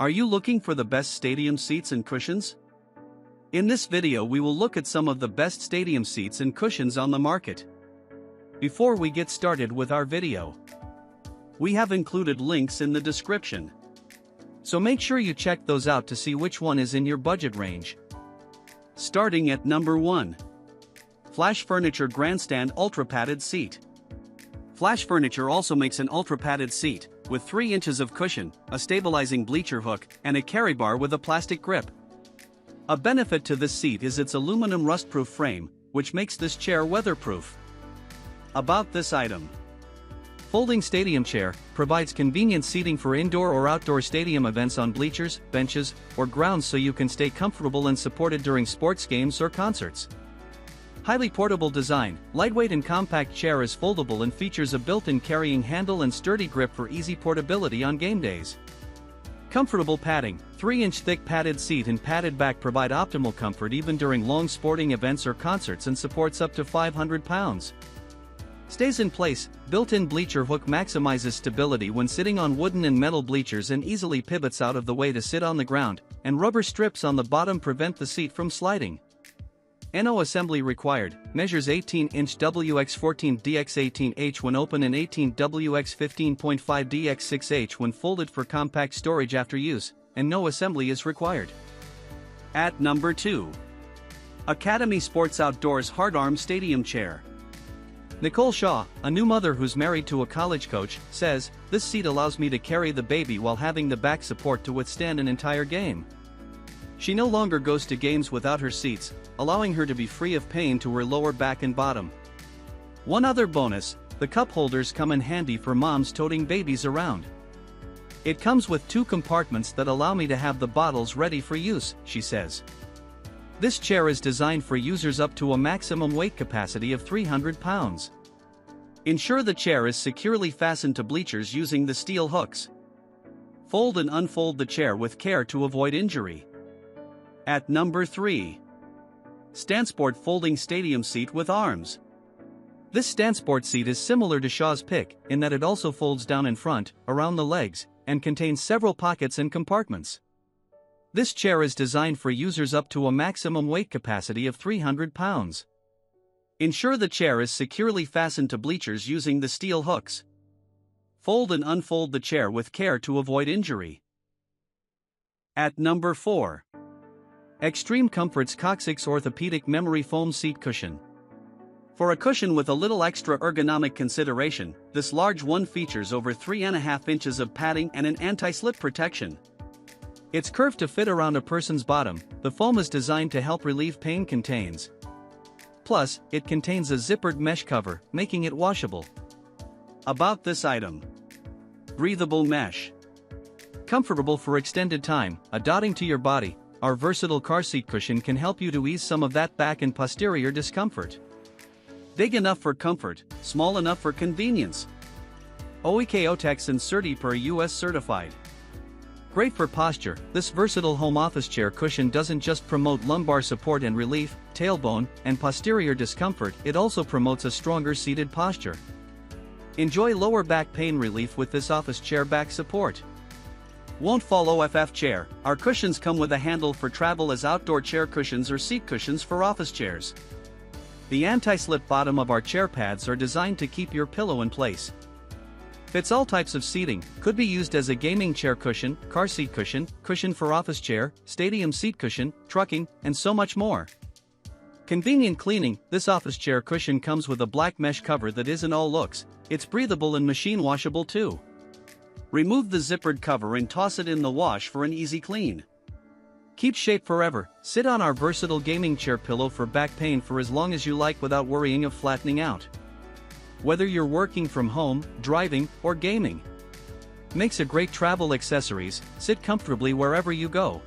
Are you looking for the best stadium seats and cushions? In this video we will look at some of the best stadium seats and cushions on the market. Before we get started with our video, we have included links in the description. So make sure you check those out to see which one is in your budget range. Starting at number 1. Flash Furniture Grandstand Ultra Padded Seat. Flash Furniture also makes an ultra padded seat, with 3 inches of cushion, a stabilizing bleacher hook, and a carry bar with a plastic grip. A benefit to this seat is its aluminum rust-proof frame, which makes this chair weatherproof. About this item. Folding stadium chair, provides convenient seating for indoor or outdoor stadium events on bleachers, benches, or grounds so you can stay comfortable and supported during sports games or concerts. Highly portable design, lightweight and compact chair is foldable and features a built-in carrying handle and sturdy grip for easy portability on game days. Comfortable padding, 3-inch thick padded seat and padded back provide optimal comfort even during long sporting events or concerts and supports up to 500 pounds. Stays in place, built-in bleacher hook maximizes stability when sitting on wooden and metal bleachers and easily pivots out of the way to sit on the ground, and rubber strips on the bottom prevent the seat from sliding. No assembly required, measures 18-inch WX14DX18H when open and 18WX15.5DX6H when folded for compact storage after use, and no assembly is required. At number 2. Academy Sports Outdoors Hard Arm Stadium Chair. Nicole Shaw, a new mother who's married to a college coach, says, "This seat allows me to carry the baby while having the back support to withstand an entire game." She no longer goes to games without her seats, allowing her to be free of pain to her lower back and bottom. One other bonus, the cup holders come in handy for moms toting babies around. "It comes with 2 compartments that allow me to have the bottles ready for use," she says. This chair is designed for users up to a maximum weight capacity of 300 pounds. Ensure the chair is securely fastened to bleachers using the steel hooks. Fold and unfold the chair with care to avoid injury. At number 3. Stansport Folding Stadium Seat with Arms. This Stansport seat is similar to Shaw's pick in that it also folds down in front, around the legs, and contains several pockets and compartments. This chair is designed for users up to a maximum weight capacity of 300 pounds. Ensure the chair is securely fastened to bleachers using the steel hooks. Fold and unfold the chair with care to avoid injury. At number 4. Xtreme Comfort's Coccyx Orthopedic Memory Foam Seat Cushion. For a cushion with a little extra ergonomic consideration, this large one features over 3.5 inches of padding and an anti-slip protection. It's curved to fit around a person's bottom. The foam is designed to help relieve pain contains. Plus, it contains a zippered mesh cover, making it washable. About this item. Breathable mesh. Comfortable for extended time, adapting to your body, our versatile car seat cushion can help you to ease some of that back and posterior discomfort. Big enough for comfort, small enough for convenience. OEK-OTEX and CertiPro per US certified. Great for posture, this versatile home office chair cushion doesn't just promote lumbar support and relief, tailbone, and posterior discomfort, it also promotes a stronger seated posture. Enjoy lower back pain relief with this office chair back support. Won't fall OFF chair, our cushions come with a handle for travel as outdoor chair cushions or seat cushions for office chairs. The anti-slip bottom of our chair pads are designed to keep your pillow in place. Fits all types of seating, could be used as a gaming chair cushion, car seat cushion, cushion for office chair, stadium seat cushion, trucking, and so much more. Convenient cleaning, this office chair cushion comes with a black mesh cover that isn't all looks, it's breathable and machine washable too. Remove the zippered cover and toss it in the wash for an easy clean. Keep shape forever, sit on our versatile gaming chair pillow for back pain for as long as you like without worrying of flattening out. Whether you're working from home, driving, or gaming. Makes a great travel accessories, sit comfortably wherever you go.